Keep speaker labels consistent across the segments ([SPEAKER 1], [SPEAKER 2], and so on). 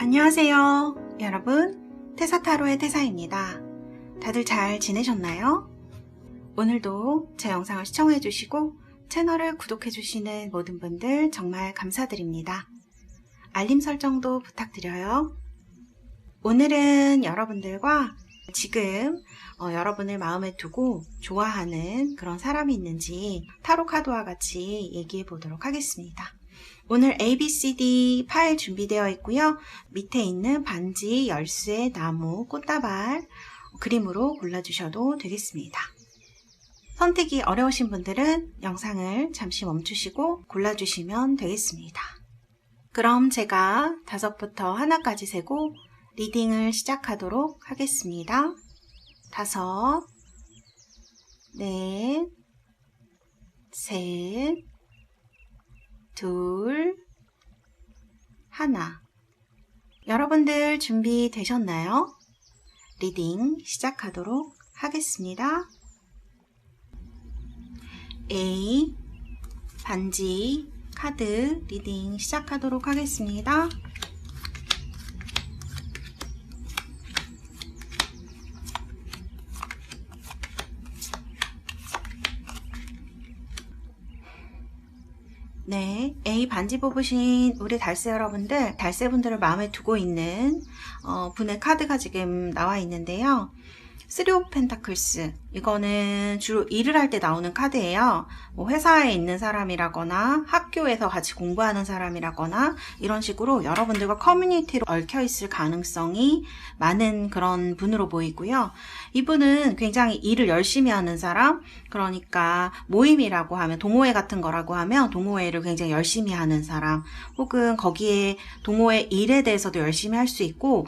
[SPEAKER 1] 안녕하세요. 여러분, 태사타로의 태사입니다. 다들 잘 지내셨나요? 오늘도 제 영상을 시청해주시고 채널을 구독해주시는 모든 분들 정말 감사드립니다. 알림 설정도 부탁드려요. 오늘은 여러분들과 지금 여러분을 마음에 두고 좋아하는 그런 사람이 있는지 타로 카드와 같이 얘기해 보도록 하겠습니다. 오늘 ABCD 파일 준비되어 있고요. 밑에 있는 반지, 열쇠, 나무, 꽃다발 그림으로 골라주셔도 되겠습니다. 선택이 어려우신 분들은 영상을 잠시 멈추시고 골라주시면 되겠습니다. 그럼 제가 5부터 1까지 세고 리딩을 시작하도록 하겠습니다. 5, 4, 3, 2, 1. 여러분들 준비되셨나요? 리딩 시작하도록 하겠습니다. A, 반지, 카드 리딩 시작하도록 하겠습니다. 네, A 반지 뽑으신 우리 달새 여러분들, 달새분들을 마음에 두고 있는 분의 카드가 지금 나와 있는데요. 3 오브 펜타클스, 이거는 주로 일을 할 때 나오는 카드예요. 뭐 회사에 있는 사람이라거나 학교에서 같이 공부하는 사람이라거나 이런 식으로 여러분들과 커뮤니티로 얽혀 있을 가능성이 많은 그런 분으로 보이고요. 이분은 굉장히 일을 열심히 하는 사람, 그러니까 모임이라고 하면 동호회 같은 거라고 하면 동호회를 굉장히 열심히 하는 사람, 혹은 거기에 동호회 일에 대해서도 열심히 할 수 있고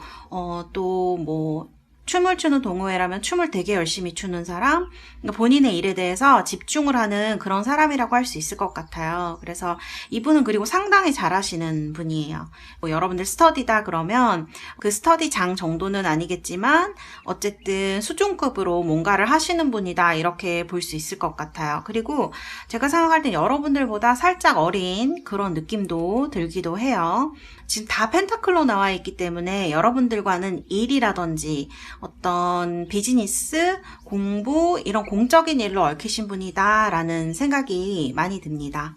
[SPEAKER 1] 또 뭐 춤을 추는 동호회라면 춤을 되게 열심히 추는 사람, 그러니까 본인의 일에 대해서 집중을 하는 그런 사람이라고 할 수 있을 것 같아요. 그래서 이분은 그리고 상당히 잘하시는 분이에요. 뭐 여러분들 스터디다 그러면 그 스터디장 정도는 아니겠지만 어쨌든 수준급으로 뭔가를 하시는 분이다 이렇게 볼 수 있을 것 같아요. 그리고 제가 생각할 땐 여러분들보다 살짝 어린 그런 느낌도 들기도 해요. 지금 다 펜타클로 나와 있기 때문에 여러분들과는 일이라든지 어떤 비즈니스, 공부 이런 공적인 일로 얽히신 분이다 라는 생각이 많이 듭니다.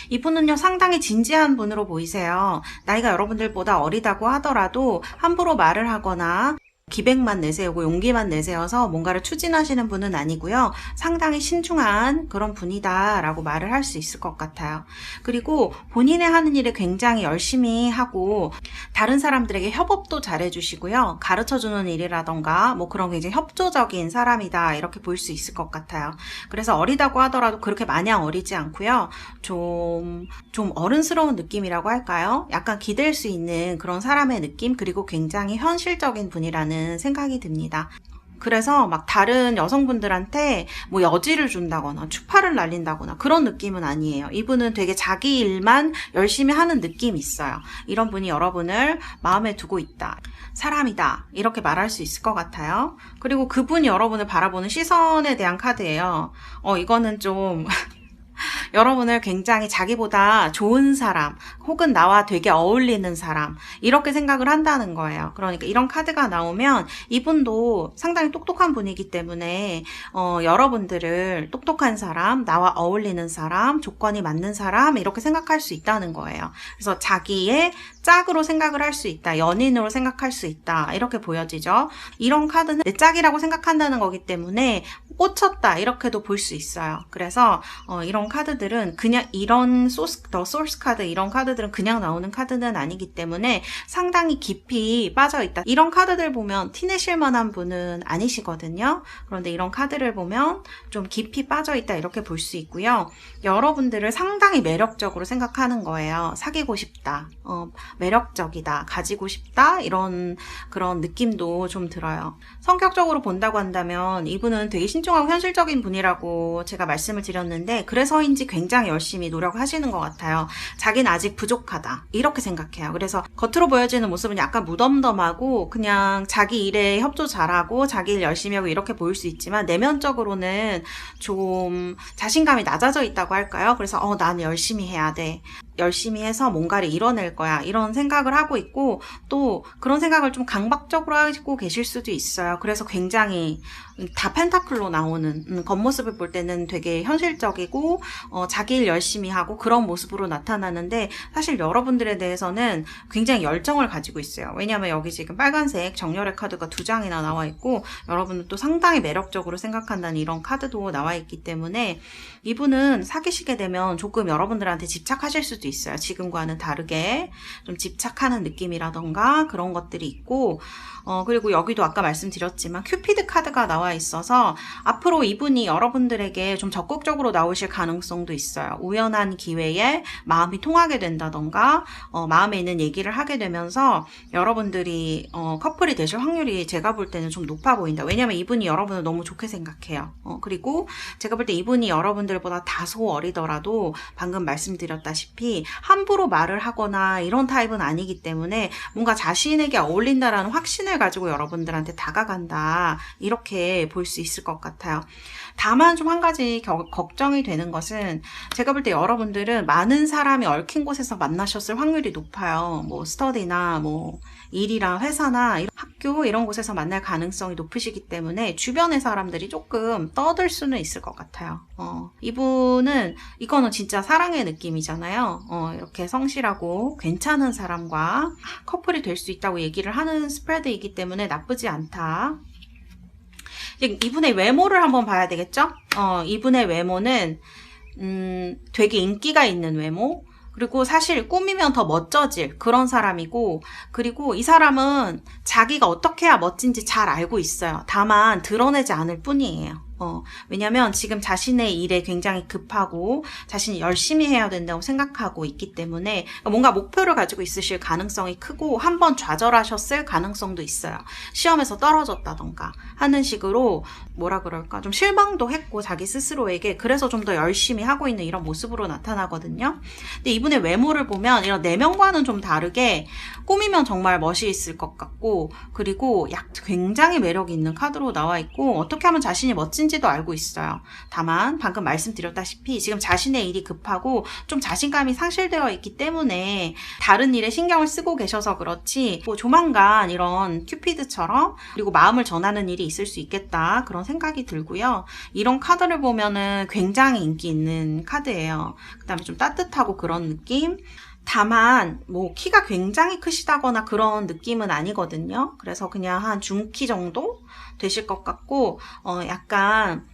[SPEAKER 1] 이분은요 상당히 진지한 분으로 보이세요. 나이가 여러분들보다 어리다고 하더라도 함부로 말을 하거나 기백만 내세우고 용기만 내세워서 뭔가를 추진하시는 분은 아니고요. 상당히 신중한 그런 분이다 라고 말을 할 수 있을 것 같아요. 그리고 본인의 하는 일에 굉장히 열심히 하고 다른 사람들에게 협업도 잘해주시고요. 가르쳐주는 일이라던가 뭐 그런 굉장히 협조적인 사람이다 이렇게 볼 수 있을 것 같아요. 그래서 어리다고 하더라도 그렇게 마냥 어리지 않고요. 좀 어른스러운 느낌이라고 할까요? 약간 기댈 수 있는 그런 사람의 느낌, 그리고 굉장히 현실적인 분이라는 생각이 듭니다. 그래서 막 다른 여성분들한테 뭐 여지를 준다거나 추파를 날린다거나 그런 느낌은 아니에요. 이분은 되게 자기 일만 열심히 하는 느낌이 있어요. 이런 분이 여러분을 마음에 두고 있다, 사람이다 이렇게 말할 수 있을 것 같아요. 그리고 그분이 여러분을 바라보는 시선에 대한 카드예요. 이거는 좀 여러분을 굉장히 자기보다 좋은 사람 혹은 나와 되게 어울리는 사람 이렇게 생각을 한다는 거예요. 그러니까 이런 카드가 나오면 이분도 상당히 똑똑한 분이기 때문에 여러분들을 똑똑한 사람, 나와 어울리는 사람, 조건이 맞는 사람 이렇게 생각할 수 있다는 거예요. 그래서 자기의 짝으로 생각을 할 수 있다, 연인으로 생각할 수 있다 이렇게 보여지죠. 이런 카드는 내 짝이라고 생각한다는 거기 때문에 꽂혔다 이렇게도 볼 수 있어요. 그래서 이런 카드들은 그냥 이런 소스 카드 이런 카드들은 그냥 나오는 카드는 아니기 때문에 상당히 깊이 빠져있다. 이런 카드들 보면 티내실 만한 분은 아니시거든요. 그런데 이런 카드를 보면 좀 깊이 빠져있다 이렇게 볼 수 있고요. 여러분들을 상당히 매력적으로 생각하는 거예요. 사귀고 싶다, 매력적이다, 가지고 싶다 이런 그런 느낌도 좀 들어요. 성격적으로 본다고 한다면 이분은 되게 신중하고 현실적인 분이라고 제가 말씀을 드렸는데 그래서인지 굉장히 열심히 노력하시는 것 같아요. 자기는 아직 부족하다 이렇게 생각해요. 그래서 겉으로 보여지는 모습은 약간 무덤덤하고 그냥 자기 일에 협조 잘하고 자기 일 열심히 하고 이렇게 보일 수 있지만 내면적으로는 좀 자신감이 낮아져 있다고 할까요? 그래서 나는 열심히 해야 돼. 열심히 해서 뭔가를 이뤄낼 거야. 이런 생각을 하고 있고, 또 그런 생각을 좀 강박적으로 하고 계실 수도 있어요. 그래서 굉장히 다 펜타클로 나오는 겉모습을 볼 때는 되게 현실적이고 자기 일 열심히 하고 그런 모습으로 나타나는데, 사실 여러분들에 대해서는 굉장히 열정을 가지고 있어요. 왜냐하면 여기 지금 빨간색 정렬의 카드가 2장이나 나와 있고, 여러분은 또 상당히 매력적으로 생각한다는 이런 카드도 나와 있기 때문에 이분은 사귀시게 되면 조금 여러분들한테 집착하실 수도 있어요. 지금과는 다르게 좀 집착하는 느낌이라던가 그런 것들이 있고, 그리고 여기도 아까 말씀드렸지만 큐피드 카드가 나와 있어서 앞으로 이분이 여러분들에게 좀 적극적으로 나오실 가능성도 있어요. 우연한 기회에 마음이 통하게 된다던가 마음에 있는 얘기를 하게 되면서 여러분들이 커플이 되실 확률이 제가 볼 때는 좀 높아 보인다. 왜냐면 이분이 여러분을 너무 좋게 생각해요. 그리고 제가 볼 때 이분이 여러분들보다 다소 어리더라도 방금 말씀드렸다시피 함부로 말을 하거나 이런 타입은 아니기 때문에 뭔가 자신에게 어울린다라는 확신을 가지고 여러분들한테 다가간다, 이렇게 볼 수 있을 것 같아요. 다만 좀 한 가지 걱정이 되는 것은, 제가 볼 때 여러분들은 많은 사람이 얽힌 곳에서 만나셨을 확률이 높아요. 뭐 스터디나 뭐 일이나 회사나 학교 이런 곳에서 만날 가능성이 높으시기 때문에 주변의 사람들이 조금 떠들 수는 있을 것 같아요. 이분은 이거는 진짜 사랑의 느낌이잖아요. 이렇게 성실하고 괜찮은 사람과 커플이 될 수 있다고 얘기를 하는 스프레드이기 때문에 나쁘지 않다. 이분의 외모를 한번 봐야 되겠죠? 이분의 외모는 되게 인기가 있는 외모, 그리고 사실 꾸미면 더 멋져질 그런 사람이고, 그리고 이 사람은 자기가 어떻게 해야 멋진지 잘 알고 있어요. 다만 드러내지 않을 뿐이에요. 왜냐면 지금 자신의 일에 굉장히 급하고 자신이 열심히 해야 된다고 생각하고 있기 때문에 뭔가 목표를 가지고 있으실 가능성이 크고, 한번 좌절하셨을 가능성도 있어요. 시험에서 떨어졌다던가 하는 식으로 뭐라 그럴까, 좀 실망도 했고 자기 스스로에게, 그래서 좀 더 열심히 하고 있는 이런 모습으로 나타나거든요. 근데 이분의 외모를 보면 이런 내면과는 좀 다르게 꾸미면 정말 멋이 있을 것 같고, 그리고 굉장히 매력이 있는 카드로 나와 있고, 어떻게 하면 자신이 멋진지도 알고 있어요. 다만 방금 말씀드렸다시피 지금 자신의 일이 급하고 좀 자신감이 상실되어 있기 때문에 다른 일에 신경을 쓰고 계셔서 그렇지, 뭐 조만간 이런 큐피드처럼 그리고 마음을 전하는 일이 있을 수 있겠다, 그런 생각이 들고요. 이런 카드를 보면은 굉장히 인기 있는 카드예요. 그 다음에 좀 따뜻하고 그런 느낌. 다만 뭐 키가 굉장히 크시다거나 그런 느낌은 아니거든요. 그래서 그냥 한 중키 정도 되실 것 같고, 약간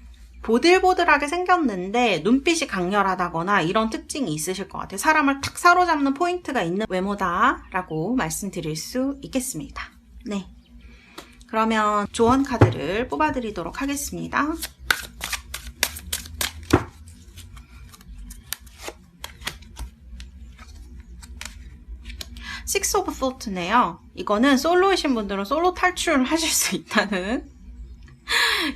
[SPEAKER 1] 보들보들하게 생겼는데 눈빛이 강렬하다거나 이런 특징이 있으실 것 같아요. 사람을 탁 사로잡는 포인트가 있는 외모다라고 말씀드릴 수 있겠습니다. 네, 그러면 조언 카드를 뽑아드리도록 하겠습니다. 식스 오브 소트네요. 이거는 솔로이신 분들은 솔로 탈출을 하실 수 있다는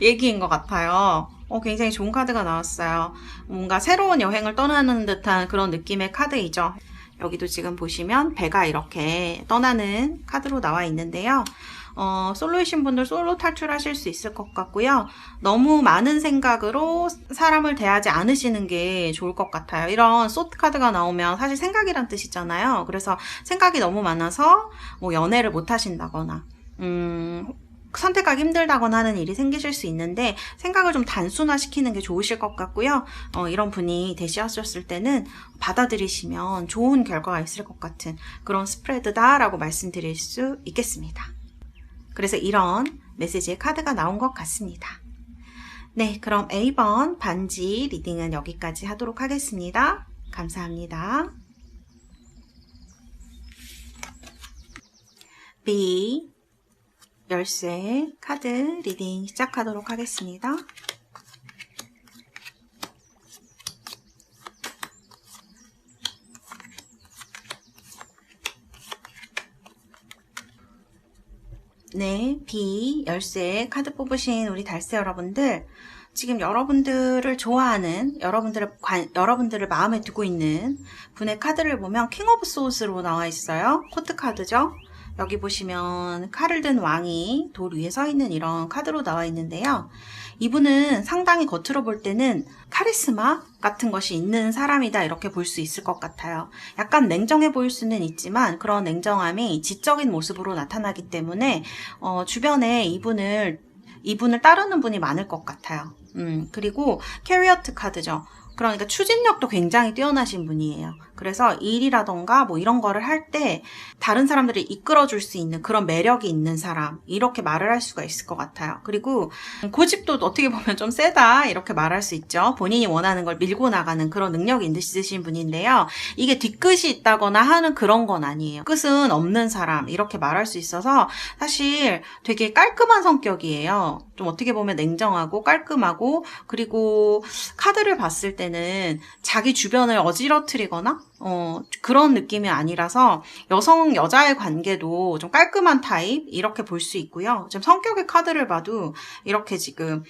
[SPEAKER 1] 얘기인 것 같아요. 굉장히 좋은 카드가 나왔어요. 뭔가 새로운 여행을 떠나는 듯한 그런 느낌의 카드이죠. 여기도 지금 보시면 배가 이렇게 떠나는 카드로 나와 있는데요. 솔로이신 분들 솔로 탈출하실 수 있을 것 같고요. 너무 많은 생각으로 사람을 대하지 않으시는 게 좋을 것 같아요. 이런 소트 카드가 나오면 사실 생각이란 뜻이잖아요. 그래서 생각이 너무 많아서 뭐 연애를 못 하신다거나 선택하기 힘들다거나 하는 일이 생기실 수 있는데, 생각을 좀 단순화시키는 게 좋으실 것 같고요. 이런 분이 되셨을 때는 받아들이시면 좋은 결과가 있을 것 같은 그런 스프레드다라고 말씀드릴 수 있겠습니다. 그래서 이런 메시지의 카드가 나온 것 같습니다. 네, 그럼 A번 반지 리딩은 여기까지 하도록 하겠습니다. 감사합니다. B 열쇠 카드 리딩 시작하도록 하겠습니다. 네, B 열쇠 카드 뽑으신 우리 달새 여러분들, 지금 여러분들을 좋아하는, 여러분들을 마음에 두고 있는 분의 카드를 보면 킹 오브 소울스로 나와 있어요. 코트 카드죠. 여기 보시면 칼을 든 왕이 돌 위에 서 있는 이런 카드로 나와 있는데요. 이분은 상당히 겉으로 볼 때는 카리스마 같은 것이 있는 사람이다 이렇게 볼 수 있을 것 같아요. 약간 냉정해 보일 수는 있지만 그런 냉정함이 지적인 모습으로 나타나기 때문에 주변에 이분을 따르는 분이 많을 것 같아요. 그리고 캐리어트 카드죠. 그러니까 추진력도 굉장히 뛰어나신 분이에요. 그래서 일이라던가 뭐 이런 거를 할 때 다른 사람들을 이끌어줄 수 있는 그런 매력이 있는 사람, 이렇게 말을 할 수가 있을 것 같아요. 그리고 고집도 어떻게 보면 좀 세다 이렇게 말할 수 있죠. 본인이 원하는 걸 밀고 나가는 그런 능력이 있으신 분인데요. 이게 뒤끝이 있다거나 하는 그런 건 아니에요. 끝은 없는 사람 이렇게 말할 수 있어서 사실 되게 깔끔한 성격이에요. 좀 어떻게 보면 냉정하고 깔끔하고, 그리고 카드를 봤을 때는 자기 주변을 어지러뜨리거나 그런 느낌이 아니라서 여자의 관계도 좀 깔끔한 타입 이렇게 볼 수 있고요. 지금 성격의 카드를 봐도 이렇게 지금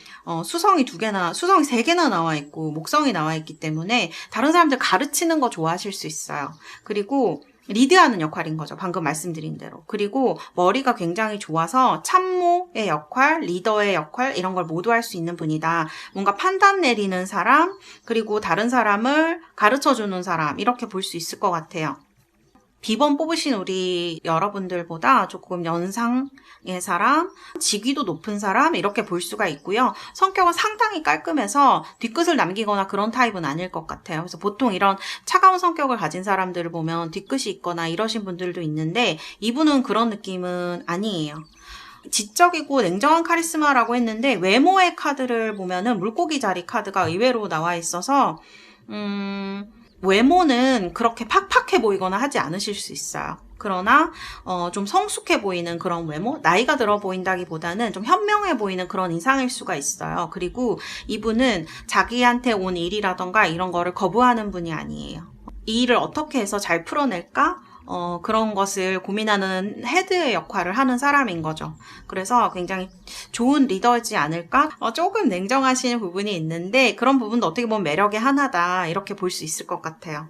[SPEAKER 1] 수성이 3개나 나와 있고 목성이 나와 있기 때문에 다른 사람들 가르치는 거 좋아하실 수 있어요. 그리고 리드하는 역할인 거죠. 방금 말씀드린 대로. 그리고 머리가 굉장히 좋아서 참모의 역할, 리더의 역할 이런 걸 모두 할 수 있는 분이다. 뭔가 판단 내리는 사람, 그리고 다른 사람을 가르쳐주는 사람 이렇게 볼 수 있을 것 같아요. B번 뽑으신 우리 여러분들보다 조금 연상의 사람, 직위도 높은 사람 이렇게 볼 수가 있고요. 성격은 상당히 깔끔해서 뒤끝을 남기거나 그런 타입은 아닐 것 같아요. 그래서 보통 이런 차가운 성격을 가진 사람들을 보면 뒤끝이 있거나 이러신 분들도 있는데 이분은 그런 느낌은 아니에요. 지적이고 냉정한 카리스마라고 했는데 외모의 카드를 보면은 물고기 자리 카드가 의외로 나와 있어서 외모는 그렇게 팍팍해 보이거나 하지 않으실 수 있어요. 그러나 좀 성숙해 보이는 그런 외모, 나이가 들어 보인다기보다는 좀 현명해 보이는 그런 인상일 수가 있어요. 그리고 이분은 자기한테 온 일이라던가 이런 거를 거부하는 분이 아니에요. 이 일을 어떻게 해서 잘 풀어낼까? 그런 것을 고민하는 헤드의 역할을 하는 사람인 거죠. 그래서 굉장히 좋은 리더이지 않을까? 조금 냉정하신 부분이 있는데 그런 부분도 어떻게 보면 매력의 하나다 이렇게 볼 수 있을 것 같아요.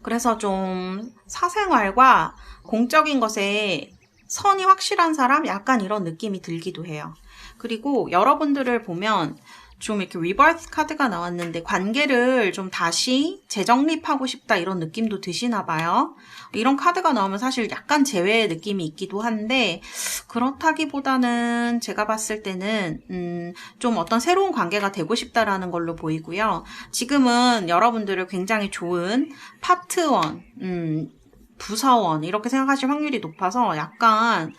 [SPEAKER 1] 그래서 좀 사생활과 공적인 것에 선이 확실한 사람? 약간 이런 느낌이 들기도 해요. 그리고 여러분들을 보면 좀 이렇게 리버스 카드가 나왔는데 관계를 좀 다시 재정립하고 싶다 이런 느낌도 드시나 봐요. 이런 카드가 나오면 사실 약간 재회의 느낌이 있기도 한데 그렇다기보다는 제가 봤을 때는 좀 어떤 새로운 관계가 되고 싶다라는 걸로 보이고요. 지금은 여러분들을 굉장히 좋은 파트원, 부서원 이렇게 생각하실 확률이 높아서 약간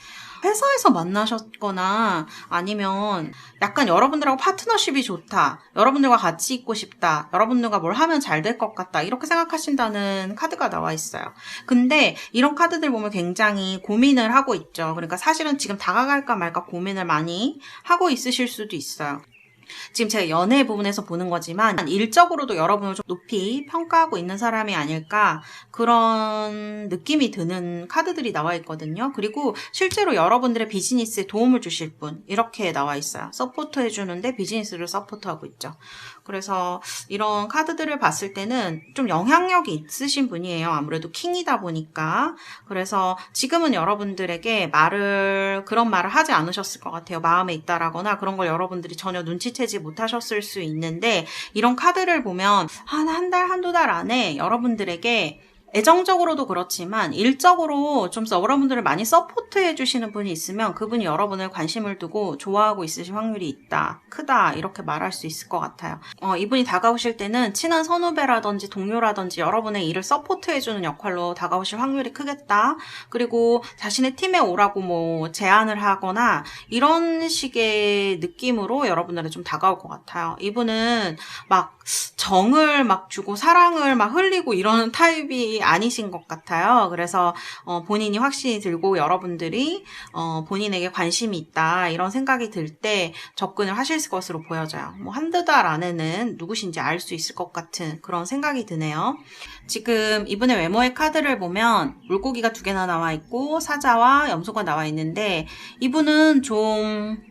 [SPEAKER 1] 회사에서 만나셨거나 아니면 약간 여러분들하고 파트너십이 좋다, 여러분들과 같이 있고 싶다, 여러분들과 뭘 하면 잘 될 것 같다 이렇게 생각하신다는 카드가 나와 있어요. 근데 이런 카드들 보면 굉장히 고민을 하고 있죠. 그러니까 사실은 지금 다가갈까 말까 고민을 많이 하고 있으실 수도 있어요. 지금 제가 연애 부분에서 보는 거지만 일적으로도 여러분을 좀 높이 평가하고 있는 사람이 아닐까 그런 느낌이 드는 카드들이 나와 있거든요. 그리고 실제로 여러분들의 비즈니스에 도움을 주실 분 이렇게 나와 있어요. 서포트 해주는데 비즈니스를 서포트하고 있죠. 그래서 이런 카드들을 봤을 때는 좀 영향력이 있으신 분이에요. 아무래도 킹이다 보니까. 그래서 지금은 여러분들에게 그런 말을 하지 않으셨을 것 같아요. 마음에 있다라거나 그런 걸 여러분들이 전혀 눈치채지 못하셨을 수 있는데 이런 카드를 보면 한 달, 한두 달 안에 여러분들에게 애정적으로도 그렇지만 일적으로 좀 여러분들을 많이 서포트해 주시는 분이 있으면 그분이 여러분을 관심을 두고 좋아하고 있으실 확률이 크다 이렇게 말할 수 있을 것 같아요. 이분이 다가오실 때는 친한 선후배라든지 동료라든지 여러분의 일을 서포트해 주는 역할로 다가오실 확률이 크겠다. 그리고 자신의 팀에 오라고 뭐 제안을 하거나 이런 식의 느낌으로 여러분들은 좀 다가올 것 같아요. 이분은 막 정을 막 주고 사랑을 막 흘리고 이러는 타입이 아니신 것 같아요. 그래서 본인이 확신이 들고 여러분들이 본인에게 관심이 있다 이런 생각이 들 때 접근을 하실 것으로 보여져요. 뭐 한두 달 안에는 누구신지 알 수 있을 것 같은 그런 생각이 드네요. 지금 이분의 외모의 카드를 보면 물고기가 2개나 나와 있고 사자와 염소가 나와 있는데 이분은 좀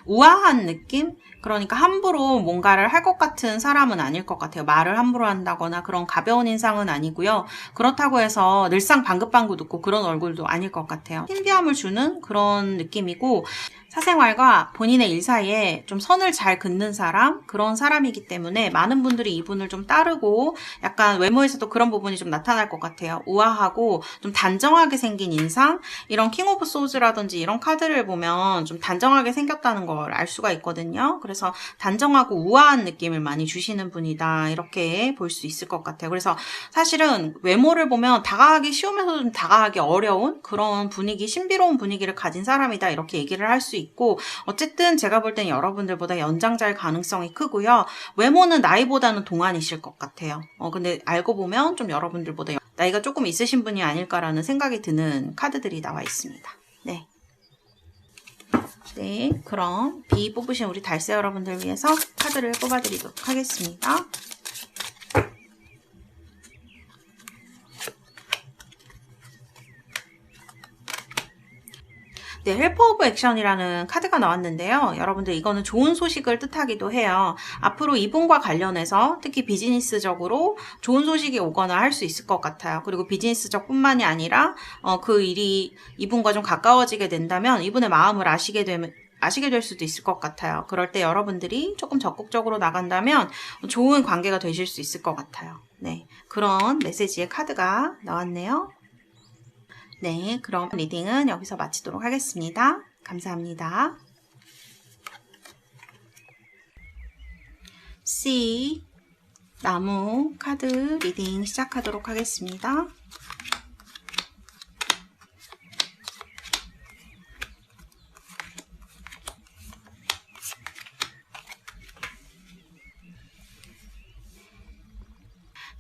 [SPEAKER 1] 우아한 느낌? 그러니까 함부로 뭔가를 할 것 같은 사람은 아닐 것 같아요. 말을 함부로 한다거나 그런 가벼운 인상은 아니고요. 그렇다고 해서 늘상 방긋방긋 웃고 그런 얼굴도 아닐 것 같아요. 신비함을 주는 그런 느낌이고, 사생활과 본인의 일 사이에 좀 선을 잘 긋는 사람, 그런 사람이기 때문에 많은 분들이 이분을 좀 따르고 약간 외모에서도 그런 부분이 좀 나타날 것 같아요. 우아하고 좀 단정하게 생긴 인상, 이런 킹 오브 소즈라든지 이런 카드를 보면 좀 단정하게 생겼다는 걸 알 수가 있거든요. 그래서 단정하고 우아한 느낌을 많이 주시는 분이다, 이렇게 볼 수 있을 것 같아요. 그래서 사실은 외모를 보면 다가가기 쉬우면서도 좀 다가가기 어려운 그런 분위기, 신비로운 분위기를 가진 사람이다, 이렇게 얘기를 할 수 있고, 어쨌든 제가 볼 땐 여러분들보다 연장자일 가능성이 크고요. 외모는 나이보다는 동안이실 것 같아요. 근데 알고 보면 좀 여러분들보다 나이가 조금 있으신 분이 아닐까라는 생각이 드는 카드들이 나와 있습니다. 네. 네, 그럼 B 뽑으신 우리 달새 여러분들 위해서 카드를 뽑아드리도록 하겠습니다. 네, 헬퍼 오브 액션이라는 카드가 나왔는데요. 여러분들 이거는 좋은 소식을 뜻하기도 해요. 앞으로 이분과 관련해서 특히 비즈니스적으로 좋은 소식이 오거나 할 수 있을 것 같아요. 그리고 비즈니스적 뿐만이 아니라 그 일이 이분과 좀 가까워지게 된다면 이분의 마음을 아시게 될 수도 있을 것 같아요. 그럴 때 여러분들이 조금 적극적으로 나간다면 좋은 관계가 되실 수 있을 것 같아요. 네, 그런 메시지의 카드가 나왔네요. 네, 그럼 리딩은 여기서 마치도록 하겠습니다. 감사합니다. C, 나무 카드 리딩 시작하도록 하겠습니다.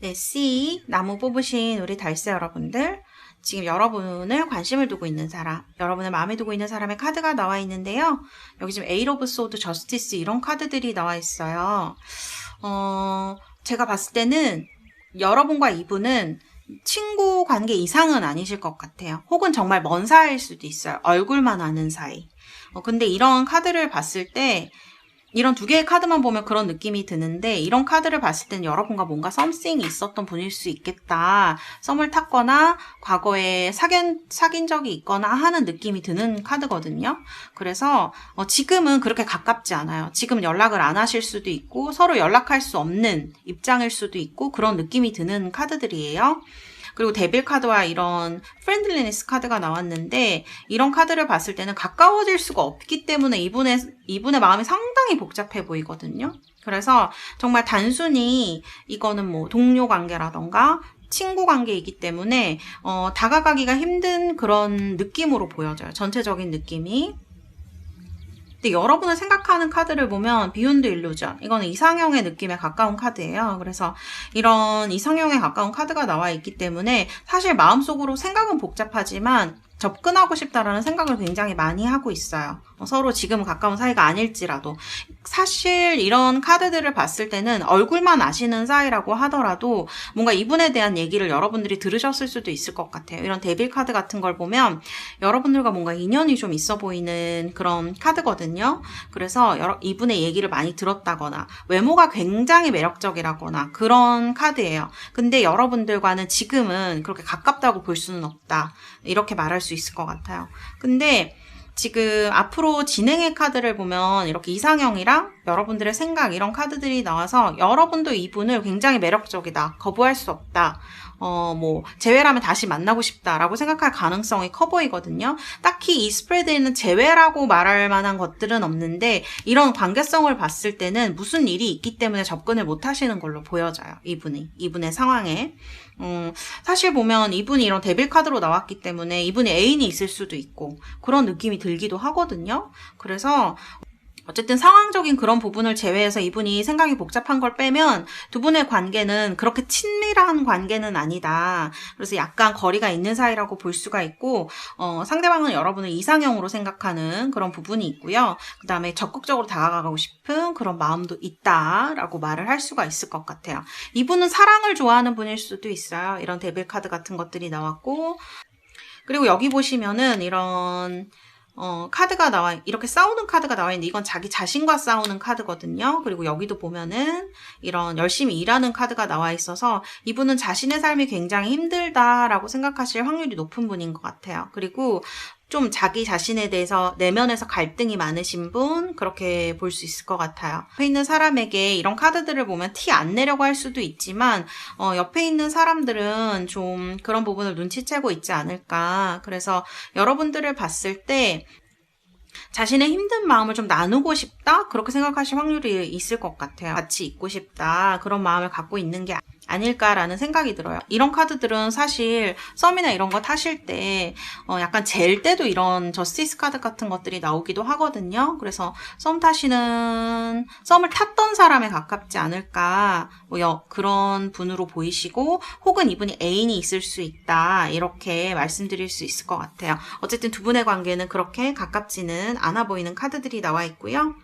[SPEAKER 1] 네, C, 나무 뽑으신 우리 달새 여러분들, 지금 여러분을 관심을 두고 있는 사람, 여러분을 마음에 두고 있는 사람의 카드가 나와 있는데요. 여기 지금 에이트 오브 소드, 저스티스 이런 카드들이 나와 있어요. 제가 봤을 때는 여러분과 이분은 친구 관계 이상은 아니실 것 같아요. 혹은 정말 먼 사이일 수도 있어요. 얼굴만 아는 사이. 근데 이런 카드를 봤을 때, 이런 두 개의 카드만 보면 그런 느낌이 드는데, 이런 카드를 봤을 때는 여러분과 뭔가 썸씽이 있었던 분일 수 있겠다. 썸을 탔거나 과거에 사귄 적이 있거나 하는 느낌이 드는 카드거든요. 그래서 지금은 그렇게 가깝지 않아요. 지금 연락을 안 하실 수도 있고 서로 연락할 수 없는 입장일 수도 있고 그런 느낌이 드는 카드들이에요. 그리고 데빌 카드와 이런 프렌들리니스 카드가 나왔는데, 이런 카드를 봤을 때는 가까워질 수가 없기 때문에 이분의 마음이 상당히 복잡해 보이거든요. 그래서 정말 단순히 이거는 뭐 동료 관계라던가 친구 관계이기 때문에 다가가기가 힘든 그런 느낌으로 보여져요. 전체적인 느낌이. 근데 여러분을 생각하는 카드를 보면 비욘드 일루전, 이거는 이상형의 느낌에 가까운 카드예요. 그래서 이런 이상형에 가까운 카드가 나와 있기 때문에 사실 마음속으로 생각은 복잡하지만 접근하고 싶다라는 생각을 굉장히 많이 하고 있어요. 서로 지금 가까운 사이가 아닐지라도. 사실 이런 카드들을 봤을 때는 얼굴만 아시는 사이라고 하더라도 뭔가 이분에 대한 얘기를 여러분들이 들으셨을 수도 있을 것 같아요. 이런 데빌 카드 같은 걸 보면 여러분들과 뭔가 인연이 좀 있어 보이는 그런 카드거든요. 그래서 이분의 얘기를 많이 들었다거나 외모가 굉장히 매력적이라거나 그런 카드예요. 근데 여러분들과는 지금은 그렇게 가깝다고 볼 수는 없다, 이렇게 말할 수 있을 것 같아요. 근데 지금 앞으로 진행의 카드를 보면 이렇게 이상형이랑 여러분들의 생각, 이런 카드들이 나와서 여러분도 이분을 굉장히 매력적이다, 거부할 수 없다, 뭐 재회라면 다시 만나고 싶다라고 생각할 가능성이 커 보이거든요. 딱히 이 스프레드에는 재회라고 말할 만한 것들은 없는데, 이런 관계성을 봤을 때는 무슨 일이 있기 때문에 접근을 못 하시는 걸로 보여져요. 이분의 상황에. 사실 보면 이분이 이런 데빌 카드로 나왔기 때문에 이분이 애인이 있을 수도 있고 그런 느낌이 들기도 하거든요. 그래서 어쨌든 상황적인 그런 부분을 제외해서 이분이 생각이 복잡한 걸 빼면 두 분의 관계는 그렇게 친밀한 관계는 아니다. 그래서 약간 거리가 있는 사이라고 볼 수가 있고, 상대방은 여러분을 이상형으로 생각하는 그런 부분이 있고요. 그 다음에 적극적으로 다가가고 싶은 그런 마음도 있다라고 말을 할 수가 있을 것 같아요. 이분은 사랑을 좋아하는 분일 수도 있어요. 이런 데빌 카드 같은 것들이 나왔고, 그리고 여기 보시면은 이런 카드가 이렇게 싸우는 카드가 나와 있는데 이건 자기 자신과 싸우는 카드거든요. 그리고 여기도 보면은 이런 열심히 일하는 카드가 나와 있어서 이분은 자신의 삶이 굉장히 힘들다라고 생각하실 확률이 높은 분인 것 같아요. 그리고 좀 자기 자신에 대해서 내면에서 갈등이 많으신 분, 그렇게 볼 수 있을 것 같아요. 옆에 있는 사람에게 이런 카드들을 보면 티 안 내려고 할 수도 있지만 옆에 있는 사람들은 좀 그런 부분을 눈치채고 있지 않을까. 그래서 여러분들을 봤을 때 자신의 힘든 마음을 좀 나누고 싶다? 그렇게 생각하실 확률이 있을 것 같아요. 같이 있고 싶다. 그런 마음을 갖고 있는 게 아닐까라는 생각이 들어요. 이런 카드들은 사실 썸이나 이런 거 타실 때 약간 젤 때도 이런 저스티스 카드 같은 것들이 나오기도 하거든요. 그래서 썸을 탔던 사람에 가깝지 않을까, 그런 분으로 보이시고, 혹은 이분이 애인이 있을 수 있다, 이렇게 말씀드릴 수 있을 것 같아요. 어쨌든 두 분의 관계는 그렇게 가깝지는 않아 보이는 카드들이 나와 있고요.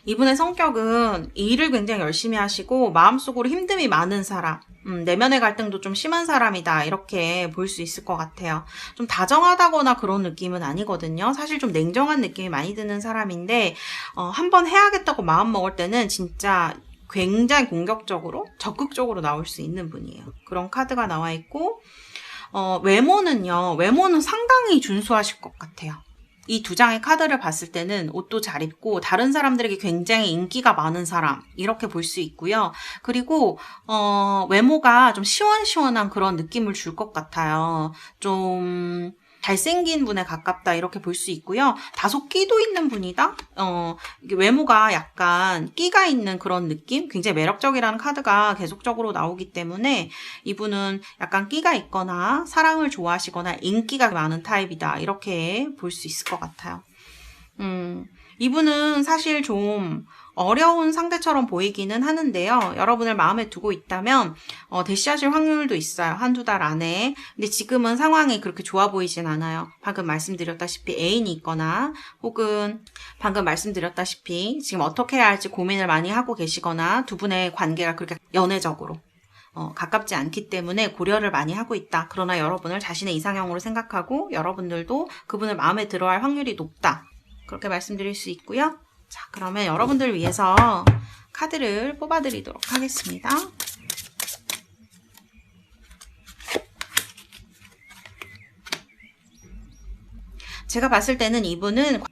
[SPEAKER 1] 이분의 성격은 일을 굉장히 열심히 하시고 마음속으로 힘듦이 많은 사람, 내면의 갈등도 좀 심한 사람이다, 이렇게 볼 수 있을 것 같아요. 좀 다정하다거나 그런 느낌은 아니거든요. 사실 좀 냉정한 느낌이 많이 드는 사람인데 한번 해야겠다고 마음 먹을 때는 진짜 굉장히 공격적으로, 적극적으로 나올 수 있는 분이에요. 그런 카드가 나와 있고, 외모는 상당히 준수하실 것 같아요. 이 두 장의 카드를 봤을 때는 옷도 잘 입고 다른 사람들에게 굉장히 인기가 많은 사람, 이렇게 볼 수 있고요. 그리고 외모가 좀 시원시원한 그런 느낌을 줄 것 같아요. 좀 잘생긴 분에 가깝다, 이렇게 볼 수 있고요. 다소 끼도 있는 분이다? 이게 외모가 약간 끼가 있는 그런 느낌? 굉장히 매력적이라는 카드가 계속적으로 나오기 때문에 이분은 약간 끼가 있거나 사랑을 좋아하시거나 인기가 많은 타입이다, 이렇게 볼 수 있을 것 같아요. 이분은 사실 좀 어려운 상대처럼 보이기는 하는데요. 여러분을 마음에 두고 있다면 대시하실 확률도 있어요. 한두 달 안에. 근데 지금은 상황이 그렇게 좋아 보이진 않아요. 방금 말씀드렸다시피 애인이 있거나, 혹은 방금 말씀드렸다시피 지금 어떻게 해야 할지 고민을 많이 하고 계시거나, 두 분의 관계가 그렇게 연애적으로 가깝지 않기 때문에 고려를 많이 하고 있다. 그러나 여러분을 자신의 이상형으로 생각하고 여러분들도 그분을 마음에 들어할 확률이 높다, 그렇게 말씀드릴 수 있고요. 자, 그러면 여러분들 위해서 카드를 뽑아드리도록 하겠습니다. 제가 봤을 때는 이분은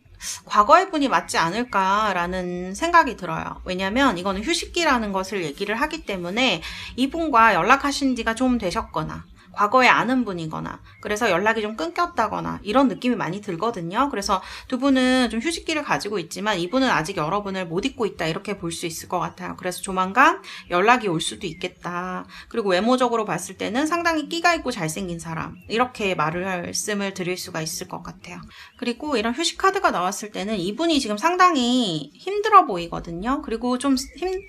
[SPEAKER 1] 과거의 분이 맞지 않을까라는 생각이 들어요. 왜냐면 이거는 휴식기라는 것을 얘기를 하기 때문에 이분과 연락하신 지가 좀 되셨거나, 과거에 아는 분이거나, 그래서 연락이 좀 끊겼다거나, 이런 느낌이 많이 들거든요. 그래서 두 분은 좀 휴식기를 가지고 있지만 이분은 아직 여러분을 못 잊고 있다, 이렇게 볼 수 있을 것 같아요. 그래서 조만간 연락이 올 수도 있겠다. 그리고 외모적으로 봤을 때는 상당히 끼가 있고 잘생긴 사람, 이렇게 말씀을 드릴 수가 있을 것 같아요. 그리고 이런 휴식 카드가 나왔을 때는 이분이 지금 상당히 힘들어 보이거든요. 그리고 좀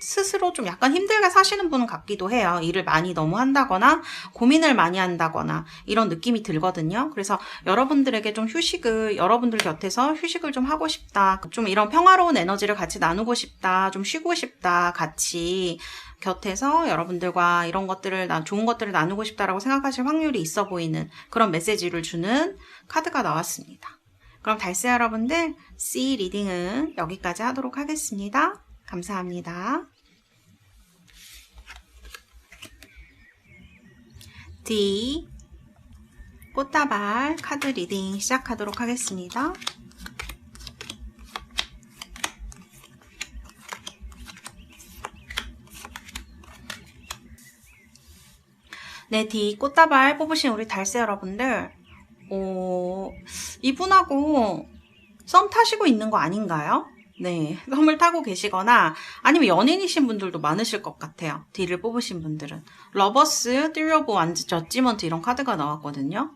[SPEAKER 1] 스스로 좀 약간 힘들게 사시는 분 같기도 해요. 일을 많이 너무 한다거나 고민을 많이 한다거나 이런 느낌이 들거든요. 그래서 여러분들에게 좀 여러분들 곁에서 휴식을 좀 하고 싶다, 좀 이런 평화로운 에너지를 같이 나누고 싶다, 좀 쉬고 싶다, 같이 곁에서 여러분들과 이런 것들을, 좋은 것들을 나누고 싶다라고 생각하실 확률이 있어 보이는 그런 메시지를 주는 카드가 나왔습니다. 그럼 달세 여러분들, C 리딩은 여기까지 하도록 하겠습니다. 감사합니다. D 꽃다발 카드 리딩 시작하도록 하겠습니다. 네, D 꽃다발 뽑으신 우리 달세 여러분들, 이분하고 썸 타시고 있는 거 아닌가요? 네, 썸을 타고 계시거나 아니면 연인이신 분들도 많으실 것 같아요. D를 뽑으신 분들은. 러버스, Three of Wands, 저지먼트, 이런 카드가 나왔거든요.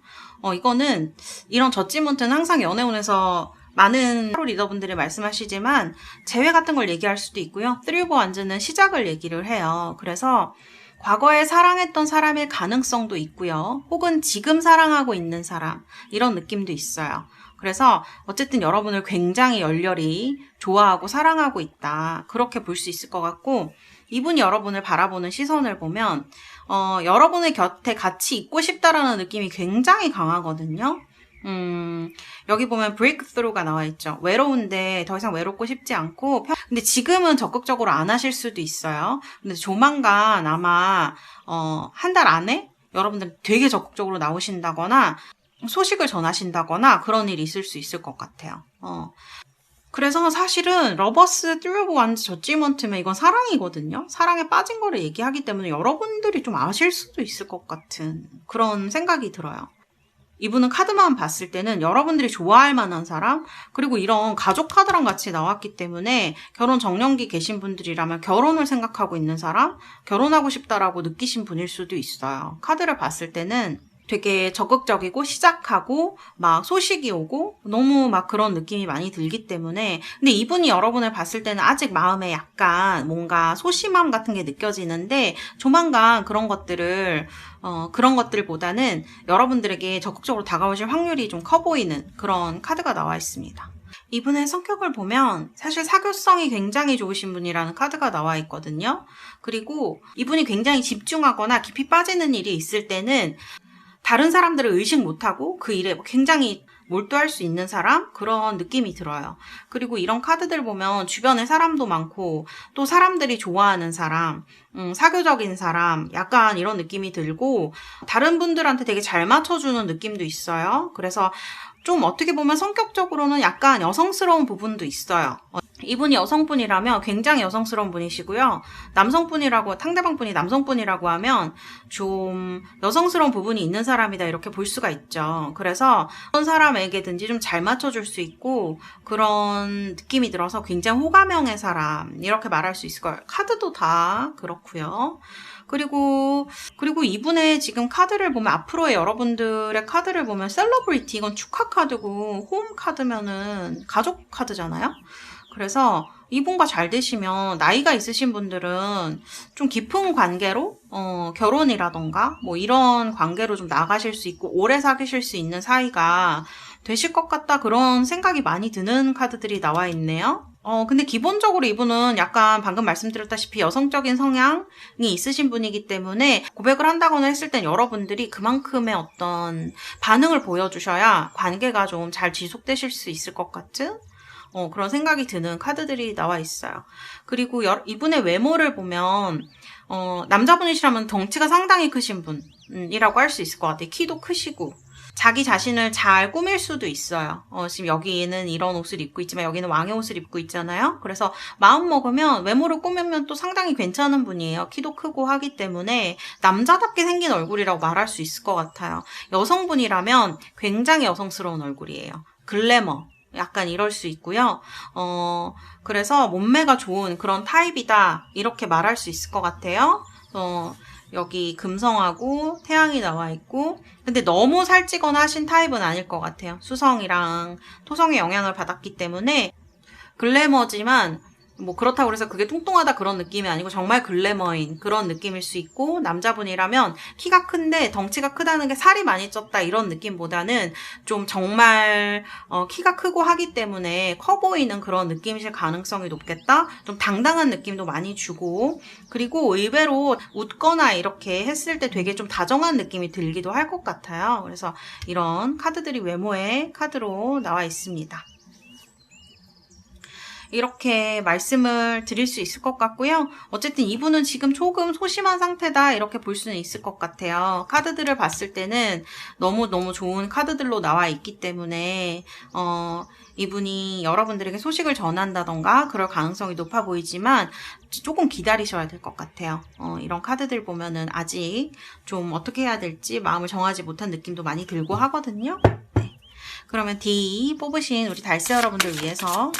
[SPEAKER 1] 이거는, 이런 저지먼트는 항상 연애운에서 많은 타로 리더분들이 말씀하시지만 재회 같은 걸 얘기할 수도 있고요. Three of Wands는 시작을 얘기를 해요. 그래서 과거에 사랑했던 사람일 가능성도 있고요. 혹은 지금 사랑하고 있는 사람, 이런 느낌도 있어요. 그래서 어쨌든 여러분을 굉장히 열렬히 좋아하고 사랑하고 있다, 그렇게 볼 수 있을 것 같고, 이분이 여러분을 바라보는 시선을 보면, 여러분의 곁에 같이 있고 싶다라는 느낌이 굉장히 강하거든요. 여기 보면 breakthrough가 나와 있죠. 외로운데 더 이상 외롭고 싶지 않고, 근데 지금은 적극적으로 안 하실 수도 있어요. 근데 조만간 아마, 한 달 안에 여러분들 되게 적극적으로 나오신다거나, 소식을 전하신다거나 그런 일이 있을 수 있을 것 같아요. 그래서 사실은 러버스 듀오브 완즈 저지먼트면 이건 사랑이거든요. 사랑에 빠진 거를 얘기하기 때문에 여러분들이 좀 아실 수도 있을 것 같은 그런 생각이 들어요. 이분은 카드만 봤을 때는 여러분들이 좋아할 만한 사람, 그리고 이런 가족 카드랑 같이 나왔기 때문에 결혼 정년기 계신 분들이라면 결혼을 생각하고 있는 사람, 결혼하고 싶다라고 느끼신 분일 수도 있어요. 카드를 봤을 때는 되게 적극적이고 시작하고 막 소식이 오고 너무 막 그런 느낌이 많이 들기 때문에, 근데 이분이 여러분을 봤을 때는 아직 마음에 약간 뭔가 소심함 같은 게 느껴지는데 조만간 그런 것들보다는 여러분들에게 적극적으로 다가오실 확률이 좀 커 보이는 그런 카드가 나와 있습니다. 이분의 성격을 보면 사실 사교성이 굉장히 좋으신 분이라는 카드가 나와 있거든요. 그리고 이분이 굉장히 집중하거나 깊이 빠지는 일이 있을 때는 다른 사람들을 의식 못하고 그 일에 굉장히 몰두할 수 있는 사람? 그런 느낌이 들어요. 그리고 이런 카드들 보면 주변에 사람도 많고 또 사람들이 좋아하는 사람, 사교적인 사람, 약간 이런 느낌이 들고 다른 분들한테 되게 잘 맞춰주는 느낌도 있어요. 그래서 좀 어떻게 보면 성격적으로는 약간 여성스러운 부분도 있어요. 이분이 여성분이라면 굉장히 여성스러운 분이시고요. 상대방 분이 남성분이라고 하면 좀 여성스러운 부분이 있는 사람이다 이렇게 볼 수가 있죠. 그래서 어떤 사람에게든지 좀 잘 맞춰줄 수 있고 그런 느낌이 들어서 굉장히 호감형의 사람 이렇게 말할 수 있을 거예요. 카드도 다 그렇고요. 그리고 이분의 지금 카드를 보면 앞으로의 여러분들의 카드를 보면 셀러브리티 이건 축하 카드고 홈 카드면은 가족 카드잖아요. 그래서 이분과 잘 되시면 나이가 있으신 분들은 좀 깊은 관계로 결혼이라던가 뭐 이런 관계로 좀 나가실 수 있고 오래 사귀실 수 있는 사이가 되실 것 같다 그런 생각이 많이 드는 카드들이 나와 있네요. 근데 기본적으로 이분은 약간 방금 말씀드렸다시피 여성적인 성향이 있으신 분이기 때문에 고백을 한다거나 했을 땐 여러분들이 그만큼의 어떤 반응을 보여주셔야 관계가 좀 잘 지속되실 수 있을 것 같은 그런 생각이 드는 카드들이 나와 있어요. 그리고 이분의 외모를 보면 남자분이시라면 덩치가 상당히 크신 분이라고 할 수 있을 것 같아요. 키도 크시고 자기 자신을 잘 꾸밀 수도 있어요. 지금 여기는 이런 옷을 입고 있지만 여기는 왕의 옷을 입고 있잖아요. 그래서 마음 먹으면 외모를 꾸미면 또 상당히 괜찮은 분이에요. 키도 크고 하기 때문에 남자답게 생긴 얼굴이라고 말할 수 있을 것 같아요. 여성분이라면 굉장히 여성스러운 얼굴이에요. 글래머. 약간 이럴 수 있고요. 그래서 몸매가 좋은 그런 타입이다. 이렇게 말할 수 있을 것 같아요. 여기 금성하고 태양이 나와 있고, 근데 너무 살찌거나 하신 타입은 아닐 것 같아요. 수성이랑 토성의 영향을 받았기 때문에 글래머지만 뭐 그렇다고 해서 그게 뚱뚱하다 그런 느낌이 아니고 정말 글래머인 그런 느낌일 수 있고, 남자분이라면 키가 큰데 덩치가 크다는 게 살이 많이 쪘다 이런 느낌보다는 좀 정말 키가 크고 하기 때문에 커 보이는 그런 느낌이실 가능성이 높겠다. 좀 당당한 느낌도 많이 주고, 그리고 의외로 웃거나 이렇게 했을 때 되게 좀 다정한 느낌이 들기도 할 것 같아요. 그래서 이런 카드들이 외모의 카드로 나와 있습니다. 이렇게 말씀을 드릴 수 있을 것 같고요. 어쨌든 이분은 지금 조금 소심한 상태다 이렇게 볼 수는 있을 것 같아요. 카드들을 봤을 때는 너무너무 좋은 카드들로 나와 있기 때문에 이분이 여러분들에게 소식을 전한다던가 그럴 가능성이 높아 보이지만 조금 기다리셔야 될 것 같아요. 이런 카드들 보면은 아직 좀 어떻게 해야 될지 마음을 정하지 못한 느낌도 많이 들고 하거든요. 네. 그러면 D 뽑으신 우리 달스 여러분들 위해서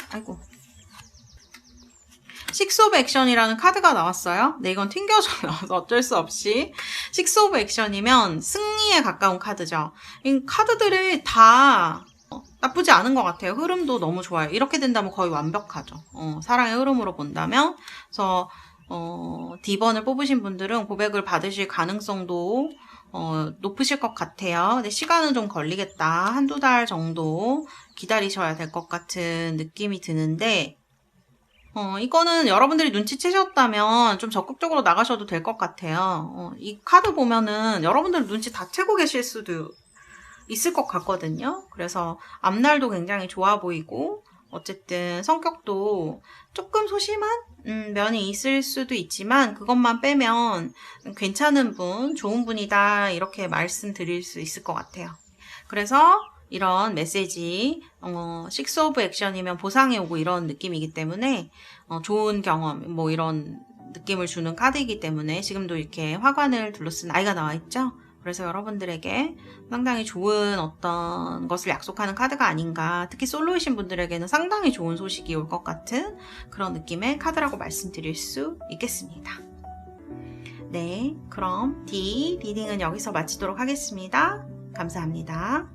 [SPEAKER 1] 식스 오브 액션이라는 카드가 나왔어요. 네, 이건 튕겨져 나와서 어쩔 수 없이. 식스 오브 액션이면 승리에 가까운 카드죠. 이 카드들이 다 나쁘지 않은 것 같아요. 흐름도 너무 좋아요. 이렇게 된다면 거의 완벽하죠. 사랑의 흐름으로 본다면. 그래서 D번을 뽑으신 분들은 고백을 받으실 가능성도 높으실 것 같아요. 근데 시간은 좀 걸리겠다. 한두 달 정도 기다리셔야 될 것 같은 느낌이 드는데, 이거는 여러분들이 눈치채셨다면 좀 적극적으로 나가셔도 될 것 같아요. 이 카드 보면은 여러분들 눈치 다 채고 계실 수도 있을 것 같거든요. 그래서 앞날도 굉장히 좋아 보이고 어쨌든 성격도 조금 소심한 면이 있을 수도 있지만 그것만 빼면 괜찮은 분, 좋은 분이다 이렇게 말씀드릴 수 있을 것 같아요. 그래서 이런 메시지, 식스 오브 액션이면 보상이 오고 이런 느낌이기 때문에 좋은 경험, 뭐 이런 느낌을 주는 카드이기 때문에 지금도 이렇게 화관을 둘러쓴 아이가 나와 있죠. 그래서 여러분들에게 상당히 좋은 어떤 것을 약속하는 카드가 아닌가, 특히 솔로이신 분들에게는 상당히 좋은 소식이 올 것 같은 그런 느낌의 카드라고 말씀드릴 수 있겠습니다. 네, 그럼 D 리딩은 여기서 마치도록 하겠습니다. 감사합니다.